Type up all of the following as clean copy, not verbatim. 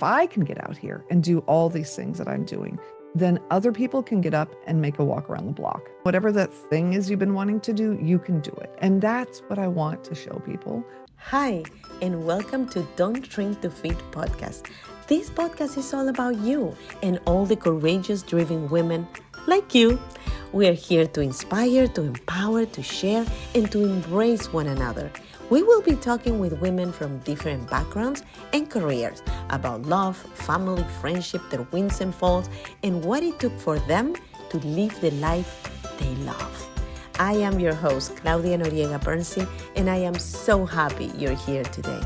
If I can get out here and do all these things that I'm doing, then other people can get up and make a walk around the block. Whatever that thing is you've been wanting to do, you can do it. And that's what I want to show people. Hi, and welcome to Don't Drink to Feed podcast. This podcast is all about you and all the courageous, driven women like you. We are here to inspire, to empower, to share, and to embrace one another. We will be talking with women from different backgrounds and careers about love, family, friendship, their wins and falls, and what it took for them to live the life they love. I am your host, Claudia Noriega-Bernstein, and I am so happy you're here today.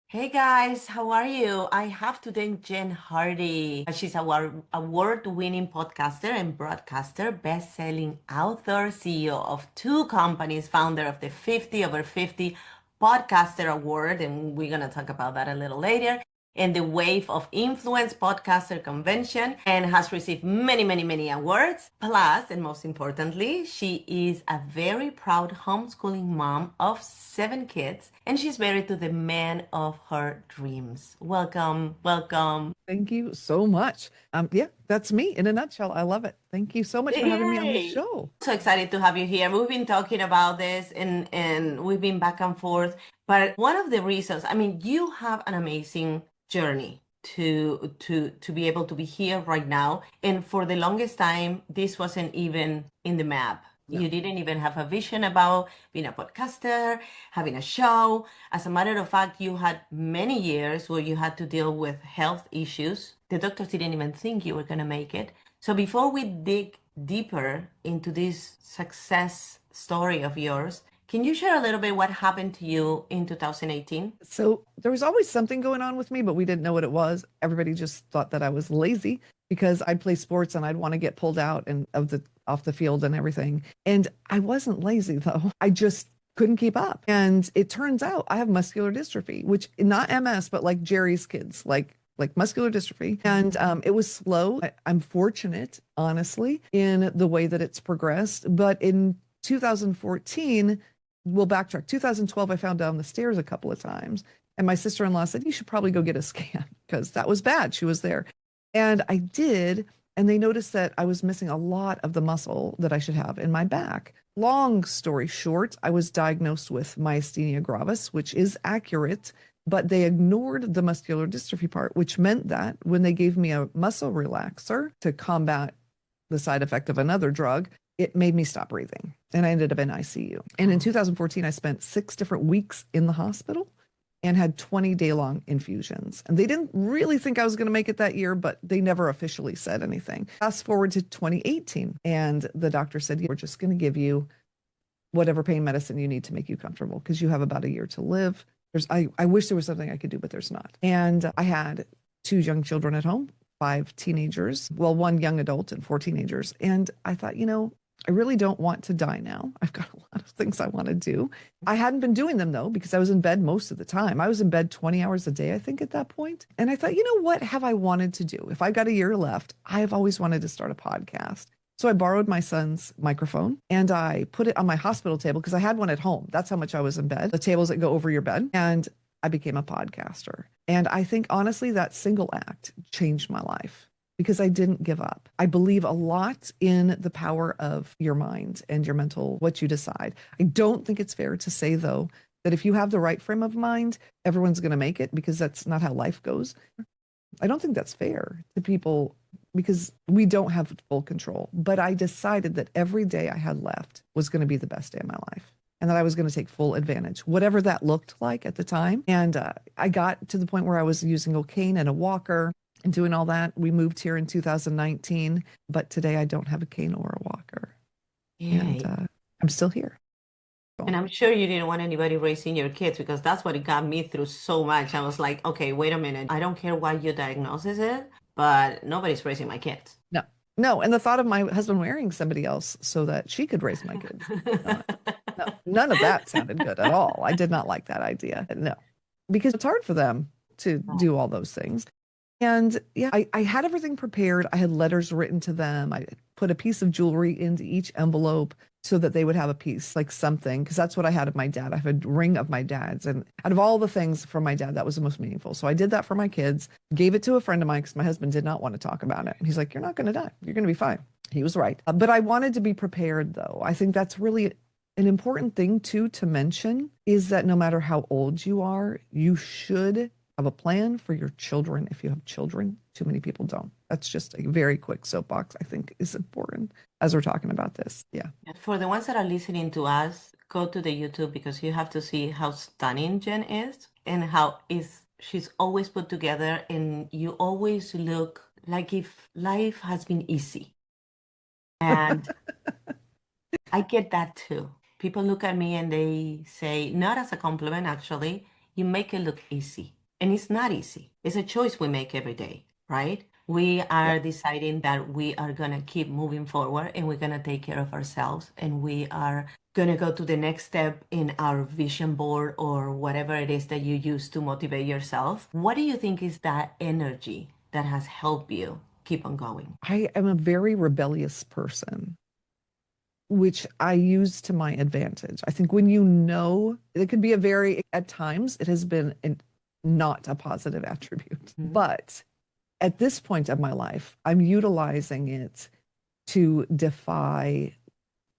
Hey guys, how are you? I have today Jen Hardy. She's our award-winning podcaster and broadcaster, best-selling author, CEO of 2 companies, founder of the 50 over 50 Podcaster Award, and we're going to talk about that a little later, and the Wave of Influence Podcaster Convention, and has received many awards. Plus, and most importantly, she is a very proud homeschooling mom of 7 kids, and she's married to the man of her dreams. Welcome. Thank you so much. Yeah, that's me in a nutshell. I love it. Thank you so much for having me on the show. So excited to have you here. We've been talking about this and we've been back and forth. But one of the reasons, you have an amazing journey to be able to be here right now. And for the longest time, this wasn't even in the map. No. You didn't even have a vision about being a podcaster, having a show. As a matter of fact, you had many years where you had to deal with health issues. The doctors didn't even think you were going to make it. So before we dig deeper into this success story of yours, can you share a little bit what happened to you in 2018? So there was always something going on with me, but we didn't know what it was. Everybody just thought that I was lazy because I'd play sports and I'd want to get pulled out and off the field and everything. And I wasn't lazy though. I just couldn't keep up. And it turns out I have muscular dystrophy, which not MS, but like Jerry's kids, like muscular dystrophy. And it was slow. I'm fortunate, honestly, in the way that it's progressed. But in 2014, we'll backtrack. 2012, I found down the stairs a couple of times. And my sister-in-law said, you should probably go get a scan because that was bad. She was there. And I did. And they noticed that I was missing a lot of the muscle that I should have in my back. Long story short, I was diagnosed with myasthenia gravis, which is accurate, but they ignored the muscular dystrophy part, which meant that when they gave me a muscle relaxer to combat the side effect of another drug, it made me stop breathing. And I ended up in ICU. And in 2014, I spent 6 different weeks in the hospital and had 20-day-long infusions. And they didn't really think I was going to make it that year, but they never officially said anything. Fast forward to 2018, and the doctor said, we're just going to give you whatever pain medicine you need to make you comfortable because you have about a year to live. I wish there was something I could do, but there's not. And I had 2 young children at home, 5 teenagers, 1 young adult and 4 teenagers. And I thought, I really don't want to die now. I've got a lot of things I want to do. I hadn't been doing them though, because I was in bed most of the time. I was in bed 20 hours a day, I think, at that point. And I thought, what have I wanted to do? If I got a year left, I've always wanted to start a podcast. So I borrowed my son's microphone and I put it on my hospital table because I had one at home. That's how much I was in bed, the tables that go over your bed. And I became a podcaster. And I think, honestly, that single act changed my life because I didn't give up. I believe a lot in the power of your mind and your mental, what you decide. I don't think it's fair to say, though, that if you have the right frame of mind, everyone's going to make it because that's not how life goes. I don't think that's fair to people because we don't have full control. But I decided that every day I had left was going to be the best day of my life and that I was going to take full advantage, whatever that looked like at the time. And I got to the point where I was using a cane and a walker and doing all that. We moved here in 2019, but today I don't have a cane or a walker. Yay. And I'm still here. And I'm sure you didn't want anybody raising your kids because that's what it got me through so much. I was like, okay, wait a minute. I don't care what your diagnosis is, but nobody's raising my kids. No. And the thought of my husband marrying somebody else so that she could raise my kids. No, none of that sounded good at all. I did not like that idea. No, because it's hard for them to do all those things. And yeah, I had everything prepared. I had letters written to them. I put a piece of jewelry into each envelope so that they would have a piece, like something, because that's what I had of my dad. I have a ring of my dad's. And out of all the things from my dad, that was the most meaningful. So I did that for my kids, gave it to a friend of mine because my husband did not want to talk about it. And he's like, you're not going to die. You're going to be fine. He was right. But I wanted to be prepared, though. I think that's really an important thing, too, to mention is that no matter how old you are, you should have a plan for your children if you have children. Too many people don't. That's just a very quick soapbox, I think, is important as we're talking about this. Yeah. For the ones that are listening to us, go to the YouTube because you have to see how stunning Jen is and how she's always put together, and you always look like if life has been easy. And I get that too. People look at me and they say, not as a compliment, actually, you make it look easy. And it's not easy. It's a choice we make every day, right? We are deciding that we are going to keep moving forward and we're going to take care of ourselves. And we are going to go to the next step in our vision board or whatever it is that you use to motivate yourself. What do you think is that energy that has helped you keep on going? I am a very rebellious person, which I use to my advantage. I think when you know, it could be at times, it has been not a positive attribute. Mm-hmm. But at this point of my life, I'm utilizing it to defy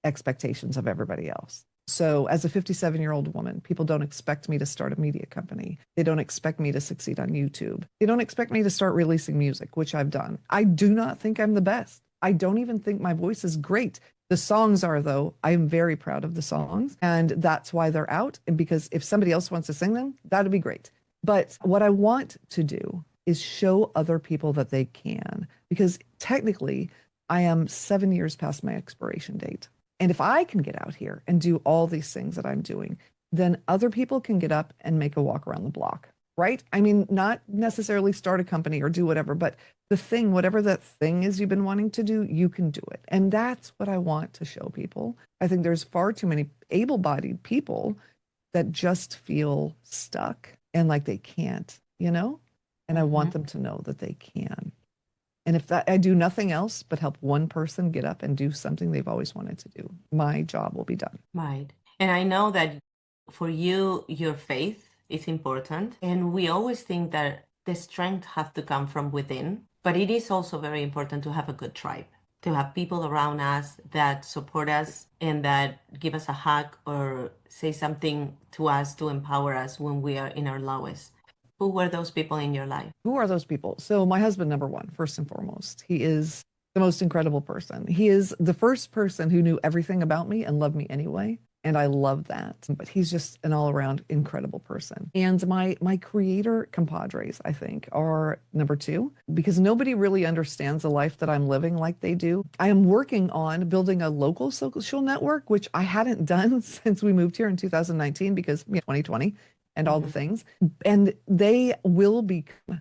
expectations of everybody else. So as a 57-year-old woman, people don't expect me to start a media company. They don't expect me to succeed on YouTube. They don't expect me to start releasing music, which I've done. I do not think I'm the best. I don't even think my voice is great. The songs are, though. I am very proud of the songs, and that's why they're out. And because if somebody else wants to sing them, that'd be great. But what I want to do is show other people that they can, because technically I am 7 years past my expiration date. And if I can get out here and do all these things that I'm doing, then other people can get up and make a walk around the block, right? I mean, not necessarily start a company or do whatever, but whatever that thing is you've been wanting to do, you can do it. And that's what I want to show people. I think there's far too many able-bodied people that just feel stuck and like they can't, and I want them to know that they can. And if I do nothing else but help one person get up and do something they've always wanted to do, my job will be done. Right. And I know that for you, your faith is important. And we always think that the strength has to come from within, but it is also very important to have a good tribe, to have people around us that support us and that give us a hug or say something to us to empower us when we are in our lowest. Who were those people in your life? Who are those people? So my husband, number one, first and foremost, he is the most incredible person. He is the first person who knew everything about me and loved me anyway. And I love that. But he's just an all-around incredible person. And my creator compadres, I think, are number two, because nobody really understands the life that I'm living like they do. I am working on building a local social network, which I hadn't done since we moved here in 2019 because 2020 and all the things. And they will become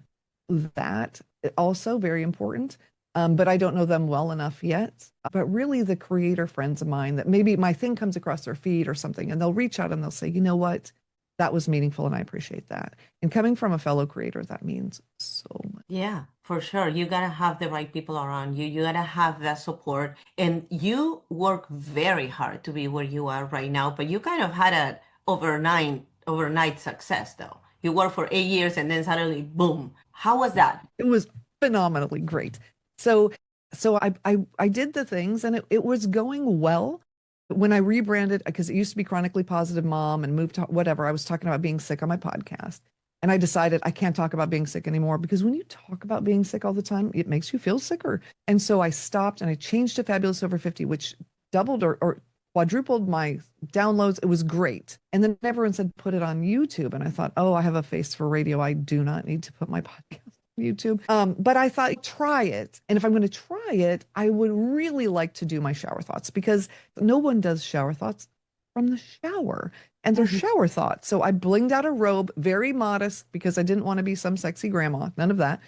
that, also very important. But I don't know them well enough yet. But really the creator friends of mine that maybe my thing comes across their feed or something, and they'll reach out and they'll say, you know what, that was meaningful and I appreciate that. And coming from a fellow creator, that means so much. Yeah, for sure. You got to have the right people around you. You got to have that support. And you work very hard to be where you are right now, but you kind of had an overnight success though. You worked for 8 years and then suddenly, boom. How was that? It was phenomenally great. So I did the things and it was going well. When I rebranded, because it used to be Chronically Positive Mom and moved to whatever, I was talking about being sick on my podcast. And I decided I can't talk about being sick anymore because when you talk about being sick all the time, it makes you feel sicker. And so I stopped and I changed to Fabulous Over 50, which doubled or quadrupled my downloads. It was great. And then everyone said, put it on YouTube. And I thought, oh, I have a face for radio. I do not need to put my podcast on YouTube. But I thought, try it. And if I'm going to try it, I would really like to do my shower thoughts because no one does shower thoughts from the shower. And they're shower thoughts. So I blinged out a robe, very modest because I didn't want to be some sexy grandma, none of that.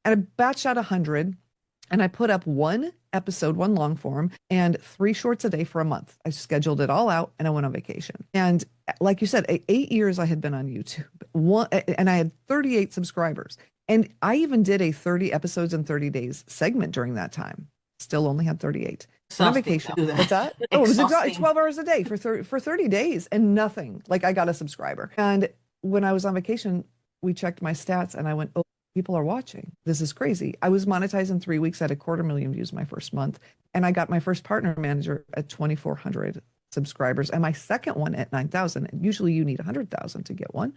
And I batched out 100 and I put up one episode, one long form, and 3 shorts a day for a month. I scheduled it all out and I went on vacation. And like you said, 8 years I had been on YouTube, and I had 38 subscribers. And I even did a 30 episodes in 30 days segment during that time. Still only had 38. Went on Exhausting to vacation. do What's that. that? Oh, it was Exhausting. 12 hours a day for 30 days and nothing. Like I got a subscriber. And when I was on vacation, we checked my stats and I went, oh, people are watching. This is crazy. I was monetized in 3 weeks at 250,000 views my first month. And I got my first partner manager at 2,400 subscribers and my second one at 9,000. And usually you need 100,000 to get one.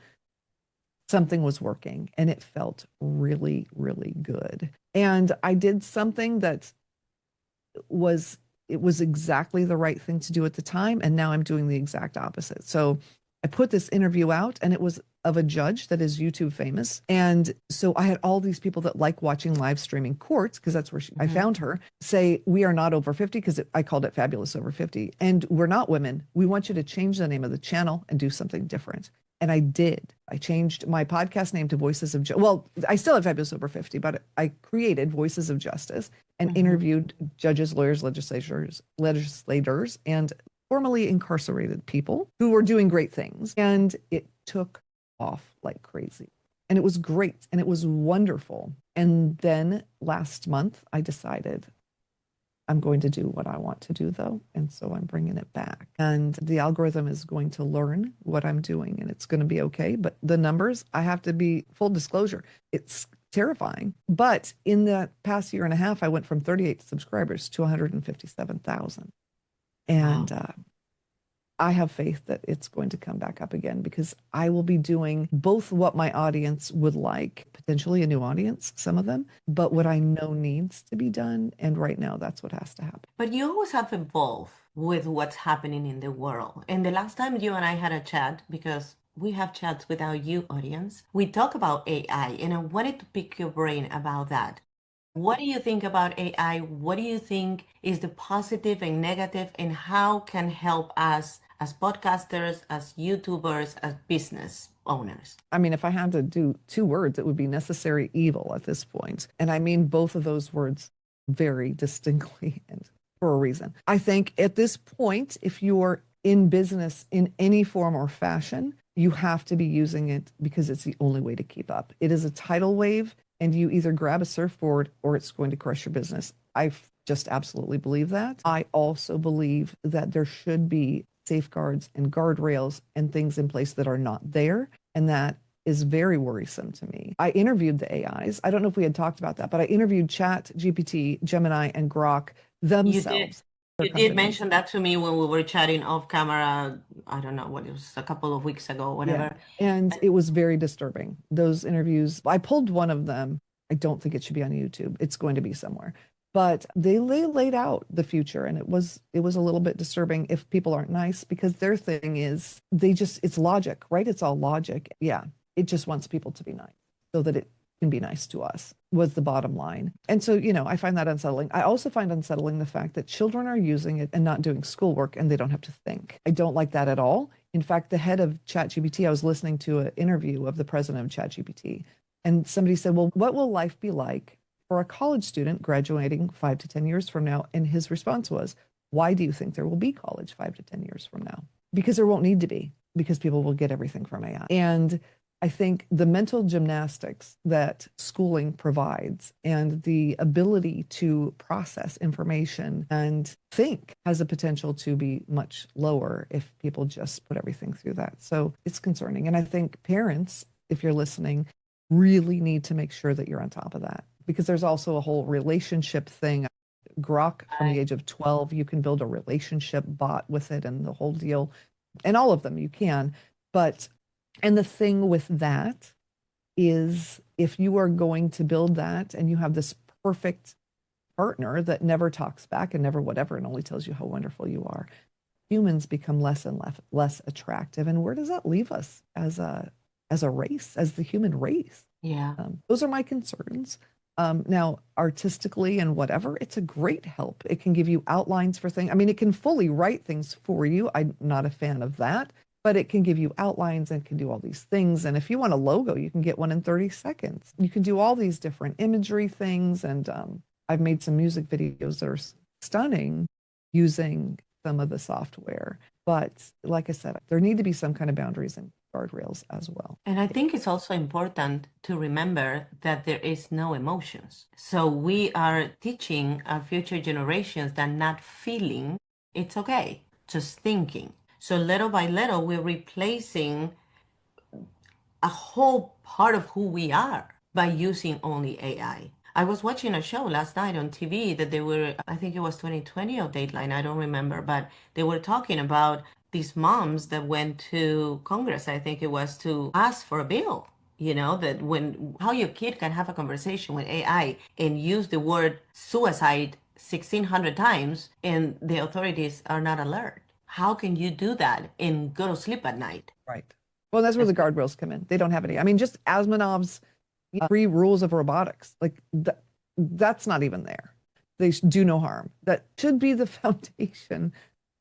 Something was working and it felt really, really good. And I did something that was exactly the right thing to do at the time. And now I'm doing the exact opposite. So I put this interview out and it was of a judge that is YouTube famous. And so I had all these people that like watching live streaming courts, because that's where I found her, say, we are not over 50, because I called it Fabulous Over 50. And we're not women. We want you to change the name of the channel and do something different. And I did. I changed my podcast name to Voices of Justice. Well, I still have Fabulous Over 50, but I created Voices of Justice and interviewed judges, lawyers, legislators, and formerly incarcerated people who were doing great things. And it took off like crazy. And it was great. And it was wonderful. And then last month, I decided I'm going to do what I want to do, though. And so I'm bringing it back. And the algorithm is going to learn what I'm doing and it's going to be okay. But the numbers, I have to be full disclosure. It's terrifying. But in the past year and a half, I went from 38 subscribers to 157,000. And I have faith that it's going to come back up again because I will be doing both what my audience would like, potentially a new audience, some of them, but what I know needs to be done. And right now, that's what has to happen. But you always have evolved with what's happening in the world. And the last time you and I had a chat, because we have chats with our you audience, we talk about AI, and I wanted to pick your brain about that. What do you think about AI? What do you think is the positive and negative, and how can help us as podcasters, as YouTubers, as business owners? I mean, if I had to do two words, it would be necessary evil at this point. And I mean both of those words very distinctly and for a reason. I think at this point, if you're in business in any form or fashion, you have to be using it because it's the only way to keep up. It is a tidal wave. And you either grab a surfboard or it's going to crush your business. I just absolutely believe that. I also believe that there should be safeguards and guardrails and things in place that are not there. And that is very worrisome to me. I interviewed the AIs. I don't know if we had talked about that, but I interviewed Chat, GPT, Gemini, and Grok themselves. You did mention that to me when we were chatting off camera. I don't know what it was, a couple of weeks ago, whatever. Yeah. And it was very disturbing. Those interviews, I pulled one of them. I don't think it should be on YouTube. It's going to be somewhere. But they laid out the future, and it was a little bit disturbing if people aren't nice, because their thing is it's logic, right? It's all logic. Yeah. It just wants people to be nice so that it can be nice to us, was the bottom line. And so, I find that unsettling. I also find unsettling the fact that children are using it and not doing schoolwork and they don't have to think. I don't like that at all. In fact, the head of ChatGPT, I was listening to an interview of the president of ChatGPT, and somebody said, well, what will life be like for a college student graduating 5 to 10 years from now? And his response was, why do you think there will be college 5 to 10 years from now? Because there won't need to be, because people will get everything from AI. And I think the mental gymnastics that schooling provides and the ability to process information and think has the potential to be much lower if people just put everything through that. So it's concerning. And I think parents, if you're listening, really need to make sure that you're on top of that, because there's also a whole relationship thing. Grok, from the age of 12, you can build a relationship bot with it and the whole deal. And all of them you can. And the thing with that is, if you are going to build that and you have this perfect partner that never talks back and never whatever and only tells you how wonderful you are, humans become less and less attractive. And where does that leave us as a race, as the human race? Yeah. Those are my concerns. Now, artistically and whatever, it's a great help. It can give you outlines for things. I mean, it can fully write things for you. I'm not a fan of that. But it can give you outlines and can do all these things. And if you want a logo, you can get one in 30 seconds. You can do all these different imagery things. And I've made some music videos that are stunning using some of the software. But like I said, there need to be some kind of boundaries. And guardrails as well. And I think it's also important to remember that there is no emotions. So we are teaching our future generations that not feeling, it's okay, just thinking. So little by little, we're replacing a whole part of who we are by using only AI. I was watching a show last night on TV that they were, I think it was 2020 or Dateline, I don't remember, but they were talking about these moms that went to Congress, I think it was, to ask for a bill. You know, that when how your kid can have a conversation with AI and use the word suicide 1,600 times and the authorities are not alert. How can you do that and go to sleep at night? Right. Well, that's where the guardrails come in. They don't have any. I mean, just Asimov's 3 rules of robotics, like that's not even there. They do no harm. That should be the foundation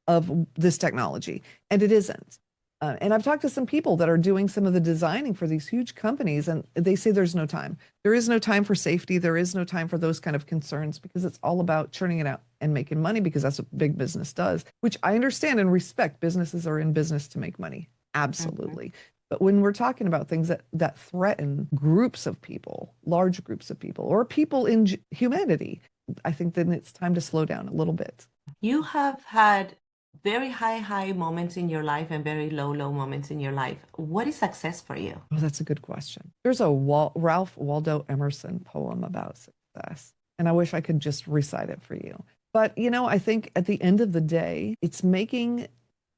of this technology, and it isn't. And I've talked to some people that are doing some of the designing for these huge companies, and they say there's no time. There is no time for safety. There is no time for those kind of concerns because it's all about churning it out and making money because that's what big business does, which I understand and respect. Businesses are in business to make money. Absolutely. But when we're talking about things that threaten groups of people, large groups of people, or people in humanity, I think then it's time to slow down a little bit. You have had very high moments in your life and very low moments in your life. What is success for you? Oh, that's a good question. There's a Ralph Waldo Emerson poem about success, and I wish I could just recite it for you. But, I think at the end of the day, it's making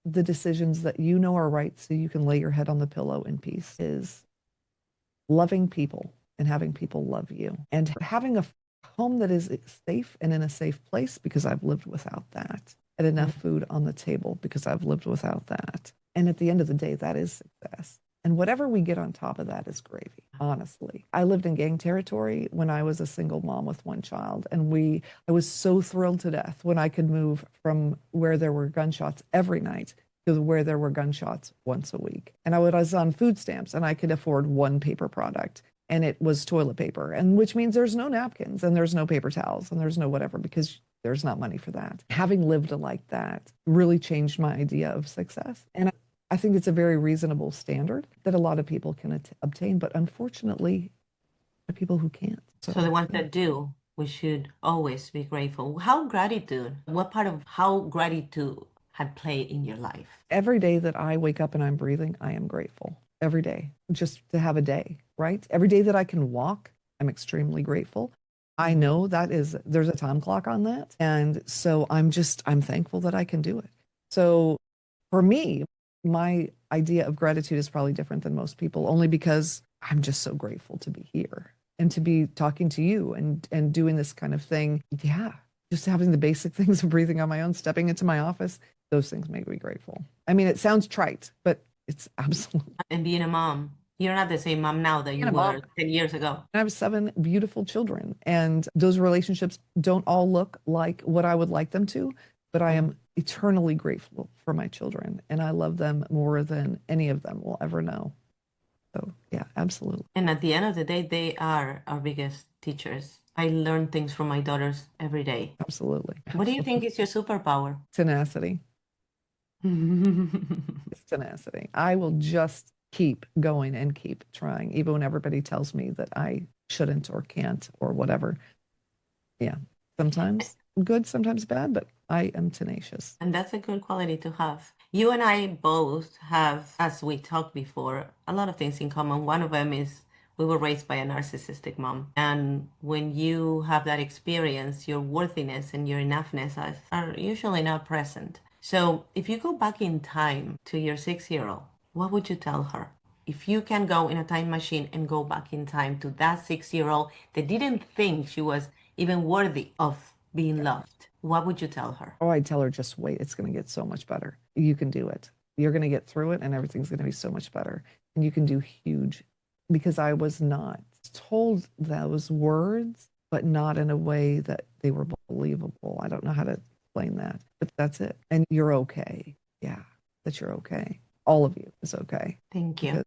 the decisions that you know are right so you can lay your head on the pillow in peace, is loving people and having people love you and having a home that is safe and in a safe place because I've lived without that, and enough food on the table because I've lived without that. And at the end of the day, that is success. And whatever we get on top of that is gravy, honestly. I lived in gang territory when I was a single mom with 1 child. And I was so thrilled to death when I could move from where there were gunshots every night to where there were gunshots once a week. And I was on food stamps and I could afford 1 paper product. And it was toilet paper, and which means there's no napkins and there's no paper towels and there's no whatever because there's not money for that. Having lived like that really changed my idea of success. And I think it's a very reasonable standard that a lot of people can obtain, but unfortunately, there are people who can't. So the ones that do, we should always be grateful. What part of how gratitude had played in your life? Every day that I wake up and I'm breathing, I am grateful. Every day, just to have a day, right? Every day that I can walk, I'm extremely grateful. I know there's a time clock on that. And so I'm thankful that I can do it. So for me, my idea of gratitude is probably different than most people, only because I'm just so grateful to be here and to be talking to you and doing this kind of thing. Yeah, just having the basic things of breathing on my own, stepping into my office, those things make me grateful. I mean, it sounds trite, but it's absolutely. And being a mom, you're not the same mom now that you were 10 years ago. I have 7 beautiful children, and those relationships don't all look like what I would like them to, but I am eternally grateful for my children, and I love them more than any of them will ever know. So yeah, absolutely. And at the end of the day, they are our biggest teachers. I learn things from my daughters every day. Absolutely. What do you think is your superpower? Tenacity. It's tenacity. I will just keep going and keep trying, even when everybody tells me that I shouldn't or can't or whatever. Yeah, sometimes good, sometimes bad, but I am tenacious. And that's a good quality to have. You and I both have, as we talked before, a lot of things in common. One of them is we were raised by a narcissistic mom. And when you have that experience, your worthiness and your enoughness are usually not present. So if you go back in time to your 6-year-old, what would you tell her? If you can go in a time machine and go back in time to that 6-year-old that didn't think she was even worthy of being loved, what would you tell her? Oh, I'd tell her, just wait. It's going to get so much better. You can do it. You're going to get through it and everything's going to be so much better. And you can do huge, because I was not told those words, but not in a way that they were believable. I don't know how to explain that, but that's it. And you're okay. Yeah, that you're okay. All of you is okay. Thank you. Because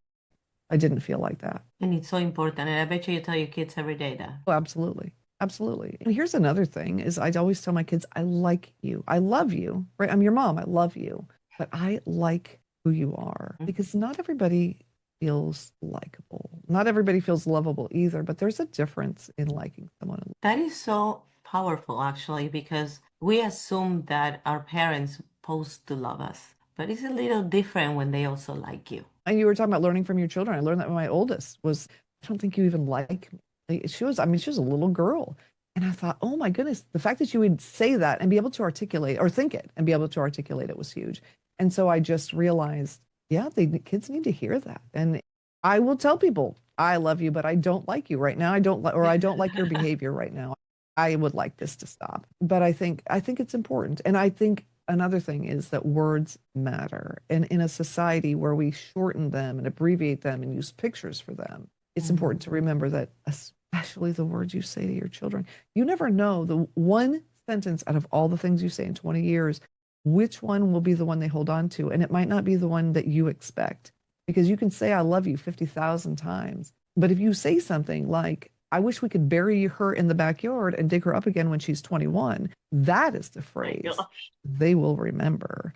I didn't feel like that. And it's so important. And I bet you tell your kids every day that. Oh, absolutely. Absolutely. And here's another thing is I always tell my kids, I like you. I love you, right? I'm your mom. I love you, but I like who you are, because not everybody feels likable. Not everybody feels lovable either, but there's a difference in liking someone. That is so powerful, actually, because we assume that our parents supposed to love us, but it's a little different when they also like you. And you were talking about learning from your children. I learned that when my oldest was, I don't think you even like me. She was, I mean, she was a little girl. And I thought, oh my goodness, the fact that you would say that and be able to articulate or think it and be able to articulate it was huge. And so I just realized, yeah, kids need to hear that. And I will tell people, I love you, but I don't like you right now. I don't like your behavior right now. I would like this to stop. But I think it's important. And I think another thing is that words matter. And in a society where we shorten them and abbreviate them and use pictures for them, it's important to remember that especially the words you say to your children, you never know the one sentence out of all the things you say in 20 years, which one will be the one they hold on to. And it might not be the one that you expect, because you can say, I love you 50,000 times. But if you say something like, I wish we could bury her in the backyard and dig her up again when she's 21, that is the phrase they will remember,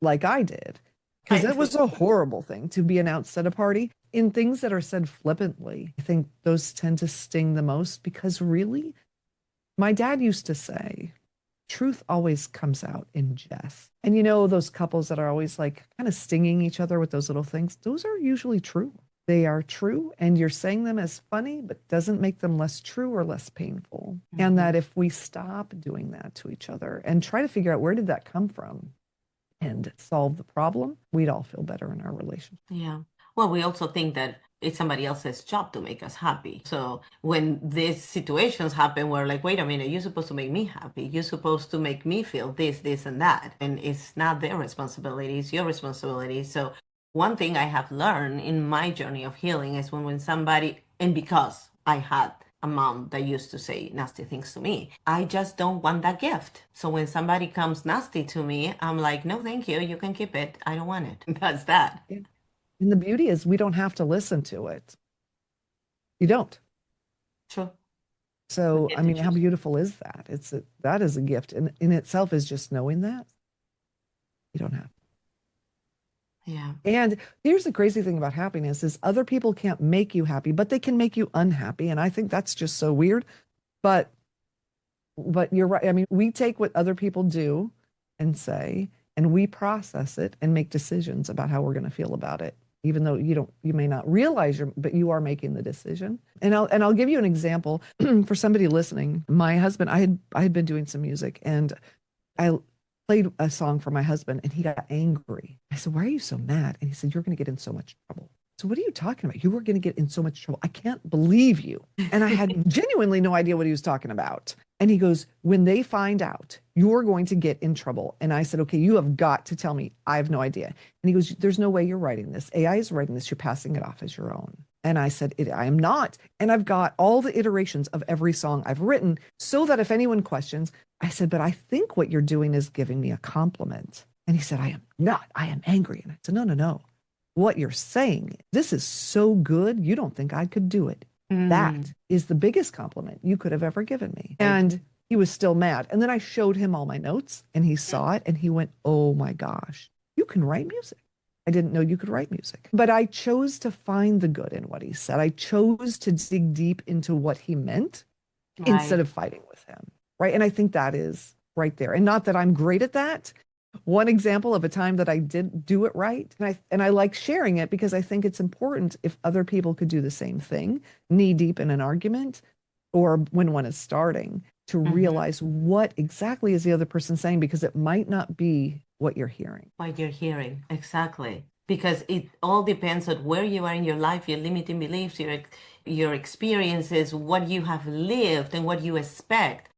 like I did. Because it was a horrible thing to be announced at a party. In things that are said flippantly, I think those tend to sting the most, because really, my dad used to say, truth always comes out in jest. And you know, those couples that are always like kind of stinging each other with those little things, those are usually true. They are true, and you're saying them as funny, but doesn't make them less true or less painful. And that if we stop doing that to each other and try to figure out where did that come from and solve the problem, we'd all feel better in our relationship. Yeah. Well, we also think that it's somebody else's job to make us happy. So when these situations happen, we're like, wait a minute, you're supposed to make me happy. You're supposed to make me feel this, and that. And it's not their responsibility, it's your responsibility. So one thing I have learned in my journey of healing is when somebody, and because I had a mom that used to say nasty things to me, I just don't want that gift. So when somebody comes nasty to me, I'm like, no, thank you. You can keep it. I don't want it. That's that. Yeah. And the beauty is we don't have to listen to it. You don't. True. So, I mean, how beautiful is that? That is a gift. And in itself is just knowing that you don't have. Yeah. And here's the crazy thing about happiness is other people can't make you happy, but they can make you unhappy. And I think that's just so weird. But you're right. I mean, we take what other people do and say, and we process it and make decisions about how we're going to feel about it, even though you may not realize but you are making the decision. And I'll give you an example for somebody listening. My husband, I had been doing some music, and I played a song for my husband, and he got angry. I said, why are you so mad? And he said, you're going to get in so much trouble. So what are you talking about? You are going to get in so much trouble. I can't believe you. And I had genuinely no idea what he was talking about. And he goes, when they find out, you're going to get in trouble. And I said, okay, you have got to tell me. I have no idea. And he goes, there's no way you're writing this. AI is writing this. You're passing it off as your own. And I said, I am not. And I've got all the iterations of every song I've written so that if anyone questions, I said, but I think what you're doing is giving me a compliment. And he said, I am not. I am angry. And I said, no. What you're saying, this is so good. You don't think I could do it. That is the biggest compliment you could have ever given me. And he was still mad. And then I showed him all my notes, and he saw it, and he went, oh my gosh, you can write music. I didn't know you could write music. But I chose to find the good in what he said. I chose to dig deep into what he meant instead of fighting with him. Right. And I think that is right there. And not that I'm great at that. One example of a time that I did do it right, and I like sharing it because I think it's important if other people could do the same thing, knee deep in an argument, or when one is starting, to realize what exactly is the other person saying, because it might not be what you're hearing. What you're hearing, exactly. Because it all depends on where you are in your life, your limiting beliefs, your experiences, what you have lived, and what you expect.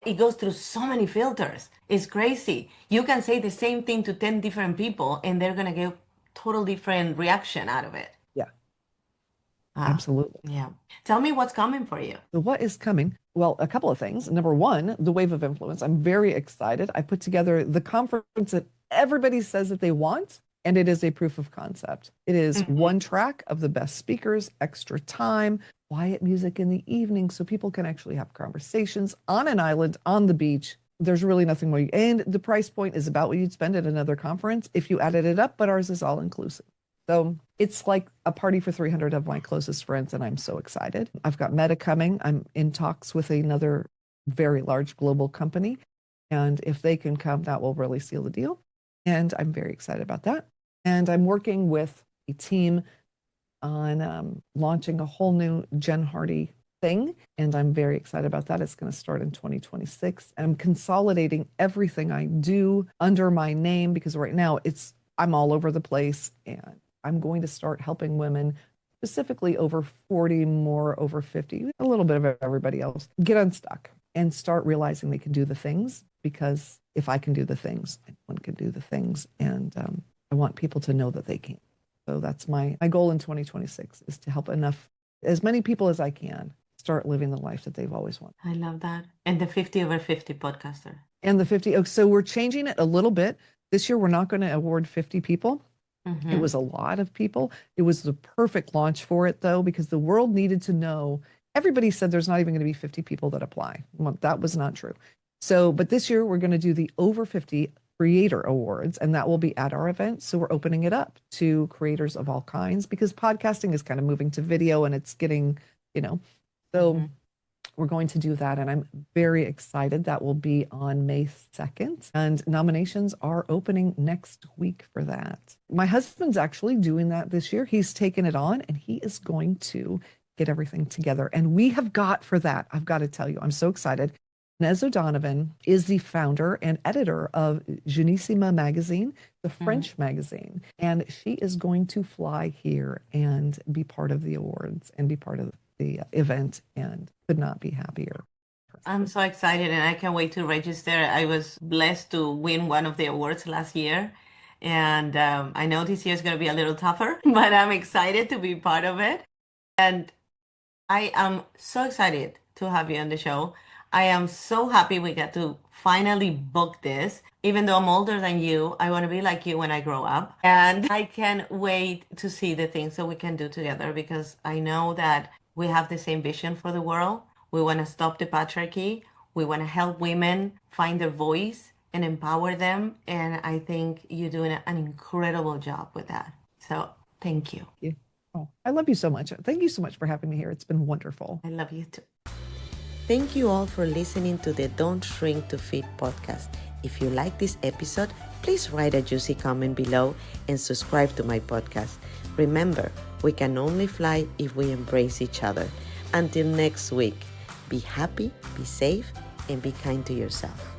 It goes through so many filters. It's crazy. You can say the same thing to 10 different people, and they're going to get total different reaction out of it. Yeah. Absolutely. Yeah. Tell me what's coming for you. So what is coming? Well, a couple of things. Number one, the wave of influence. I'm very excited. I put together the conference that everybody says that they want, and it is a proof of concept. It is one track of the best speakers, extra time, quiet music in the evening, so people can actually have conversations on an island, on the beach, There's really nothing more. And the price point is about what you'd spend at another conference if you added it up, but ours is all inclusive. So it's like a party for 300 of my closest friends, and I'm so excited. I've got Meta coming. I'm in talks with another very large global company. And if they can come, that will really seal the deal. And I'm very excited about that. And I'm working with a team on launching a whole new Jen Hardy thing. And I'm very excited about that. It's going to start in 2026. And I'm consolidating everything I do under my name because right now I'm all over the place. And I'm going to start helping women, specifically over 40, more over 50, a little bit of everybody else, get unstuck and start realizing they can do the things. Because if I can do the things, anyone can do the things. And I want people to know that they can. So that's my goal in 2026 is to help as many people as I can start living the life that they've always wanted. I love that. And the 50 over 50 podcaster. And the 50. So we're changing it a little bit. This year, we're not going to award 50 people. Mm-hmm. It was a lot of people. It was the perfect launch for it, though, because the world needed to know. Everybody said there's not even going to be 50 people that apply. Well, that was not true. So, but this year, we're going to do the over 50 Creator Awards, and that will be at our event. So we're opening it up to creators of all kinds because podcasting is kind of moving to video and it's getting, so we're going to do that. And I'm very excited. That will be on May 2nd. And nominations are opening next week for that. My husband's actually doing that this year. He's taken it on and he is going to get everything together. And we have got for that, I've got to tell you, I'm so excited. Nez O'Donovan is the founder and editor of Jeunissima magazine, the French magazine, and she is going to fly here and be part of the awards and be part of the event and could not be happier. I'm so excited and I can't wait to register. I was blessed to win one of the awards last year. And I know this year is going to be a little tougher, but I'm excited to be part of it. And I am so excited to have you on the show. I am so happy we got to finally book this. Even though I'm older than you, I want to be like you when I grow up. And I can't wait to see the things that we can do together because I know that we have the same vision for the world. We want to stop the patriarchy. We want to help women find their voice and empower them. And I think you're doing an incredible job with that. So thank you. Yeah. Oh, I love you so much. Thank you so much for having me here. It's been wonderful. I love you too. Thank you all for listening to the Don't Shrink to Fit podcast. If you like this episode, please write a juicy comment below and subscribe to my podcast. Remember, we can only fly if we embrace each other. Until next week, be happy, be safe, and be kind to yourself.